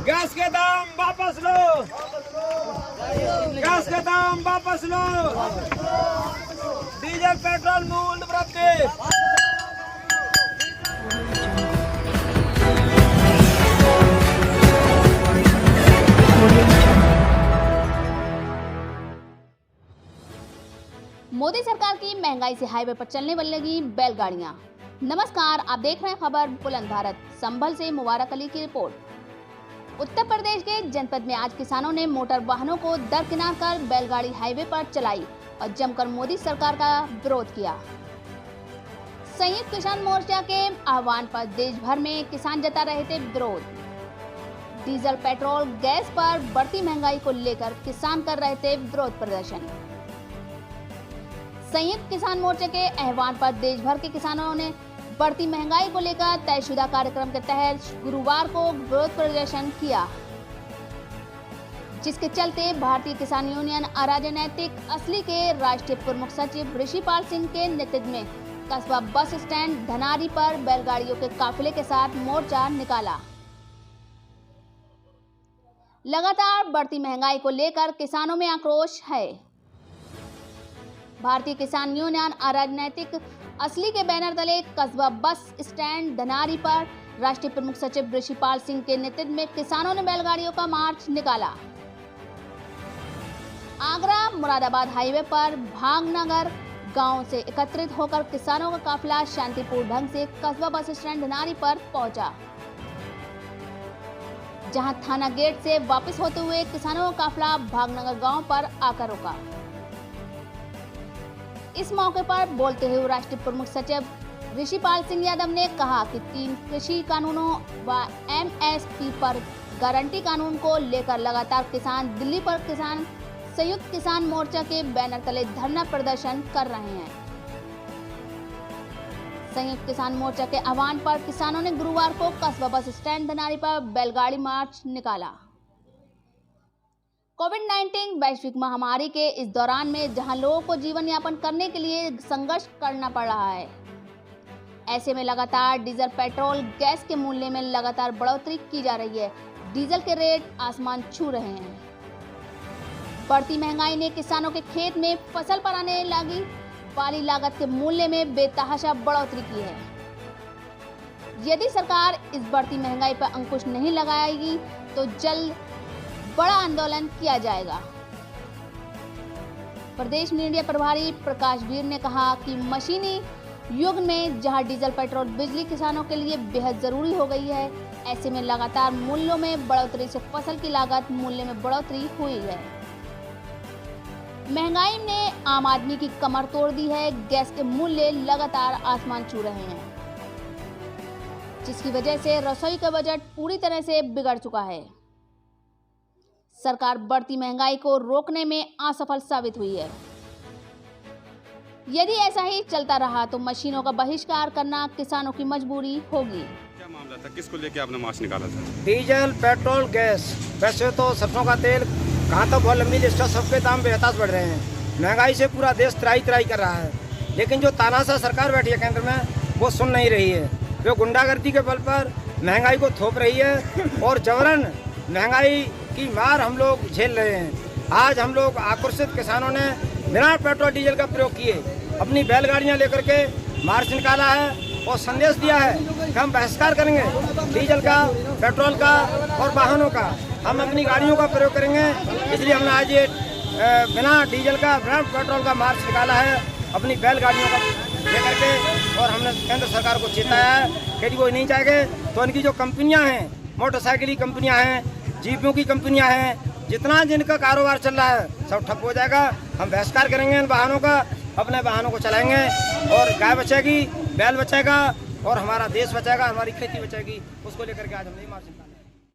Gas के दाम वापस लो, गैस के दाम वापस लो, डीजल पेट्रोल मूल्य वृद्धि। मोदी सरकार की महंगाई से हाईवे पर चलने लगेगी बैलगाड़ियां। नमस्कार, आप देख रहे हैं खबर बुलंद भारत। संभल से मुबारक अली की रिपोर्ट। उत्तर प्रदेश के जनपद में आज किसानों ने मोटर वाहनों को दरकिनार कर बैलगाड़ी हाईवे पर चलाई और जमकर मोदी सरकार का विरोध किया। संयुक्त किसान मोर्चा के आह्वान पर देश भर में किसान जता रहे थे विरोध। डीजल, पेट्रोल, गैस पर बढ़ती महंगाई को लेकर किसान कर रहे थे विरोध प्रदर्शन। संयुक्त किसान मोर्चे के आह्वान पर देश भर के किसानों ने बढ़ती महंगाई को लेकर तयशुदा कार्यक्रम के तहत गुरुवार को विरोध प्रदर्शन किया, जिसके चलते भारतीय किसान यूनियन अराजनैतिक असली के राष्ट्रीय प्रमुख सचिव ऋषिपाल सिंह के नेतृत्व में कस्बा बस स्टैंड धनारी पर बैलगाड़ियों के काफिले के साथ मोर्चा निकाला। लगातार बढ़ती महंगाई को लेकर किसानों में आक्रोश है। भारतीय किसान यूनियन अराजनैतिक असली के बैनर तले कस्बा बस स्टैंड धनारी पर राष्ट्रीय प्रमुख सचिव ऋषिपाल सिंह के नेतृत्व में किसानों ने बैलगाड़ियों का मार्च निकाला। आगरा मुरादाबाद हाईवे पर भागनगर गांव से एकत्रित होकर किसानों का काफिला शांतिपूर्ण ढंग से कस्बा बस स्टैंड धनारी पर पहुंचा, जहां थाना गेट से वापस होते हुए किसानों का काफिला भागनगर गांव पर आकर रुका। इस मौके पर बोलते हुए राष्ट्रीय प्रमुख सचिव ऋषिपाल सिंह यादव ने कहा कि 3 कृषि कानूनों व एमएसपी पर गारंटी कानून को लेकर लगातार किसान दिल्ली पर किसान संयुक्त किसान मोर्चा के बैनर तले धरना प्रदर्शन कर रहे हैं। संयुक्त किसान मोर्चा के आह्वान पर किसानों ने गुरुवार को कस्बा बस स्टैंड धनारी पर बैलगाड़ी मार्च निकाला। कोविड-19 वैश्विक महामारी के इस दौरान में जहां लोगों को जीवन यापन करने के लिए संघर्ष करना पड़ रहा है, ऐसे में लगातार डीजल, पेट्रोल, गैस के मूल्य में लगातार बढ़ोतरी की जा रही है। डीजल के रेट आसमान छू रहे हैं। बढ़ती महंगाई ने किसानों के खेत में फसल पर आने लगी वाली लागत के मूल्य में बेतहाशा बढ़ोतरी की है। यदि सरकार इस बढ़ती महंगाई पर अंकुश नहीं लगाएगी तो जल्द बड़ा आंदोलन किया जाएगा। प्रदेश मीडिया प्रभारी प्रकाश वीर ने कहा कि मशीनी युग में जहां डीजल, पेट्रोल, बिजली किसानों के लिए बेहद जरूरी हो गई है, ऐसे में लगातार मूल्यों में बढ़ोतरी से फसल की लागत मूल्य में बढ़ोतरी हुई है। महंगाई ने आम आदमी की कमर तोड़ दी है। गैस के मूल्य लगातार आसमान छू रहे हैं, जिसकी वजह से रसोई का बजट पूरी तरह से बिगड़ चुका है। सरकार बढ़ती महंगाई को रोकने में असफल साबित हुई है। यदि ऐसा ही चलता रहा तो मशीनों का बहिष्कार करना किसानों की मजबूरी होगी। क्या मामला था, किसको लेके आपने मार्च निकाला था? Diesel, petrol, gas. वैसे तो सरसों का तेल कहाँ तो बहुत लंबी लिस्ट है, सबके दाम बेहताश बढ़ रहे हैं। महंगाई से पूरा देश त्राही कर रहा है, लेकिन जो तानाशाह सरकार बैठी है केंद्र में, वो सुन नहीं रही है। वो गुंडागर्दी के बल पर महंगाई को थोप रही है और जबरन महंगाई की मार हम लोग झेल रहे हैं। आज हम लोग आक्रोशित किसानों ने बिना पेट्रोल डीजल का प्रयोग किए अपनी बैलगाड़ियां लेकर के मार्च निकाला है और संदेश दिया है कि हम बहिष्कार करेंगे डीजल का, पेट्रोल का और वाहनों का। हम अपनी गाड़ियों का प्रयोग करेंगे। इसलिए हमने आज ये बिना डीजल का, बिना पेट्रोल का मार्च निकाला है अपनी बैलगाड़ियों का लेकर के। और हमने केंद्र सरकार को चेताया है कि वो नहीं चाहेंगे तो इनकी जो कंपनियाँ हैं, मोटरसाइकिल कंपनियाँ हैं, जीपों की कंपनियां हैं, जितना जिनका कारोबार चल रहा है सब ठप हो जाएगा। हम बहिष्कार करेंगे इन वाहनों का, अपने वाहनों को चलाएंगे और गाय बचेगी, बैल बचेगा और हमारा देश बचेगा, हमारी खेती बचेगी। उसको लेकर के आज हमने मार्च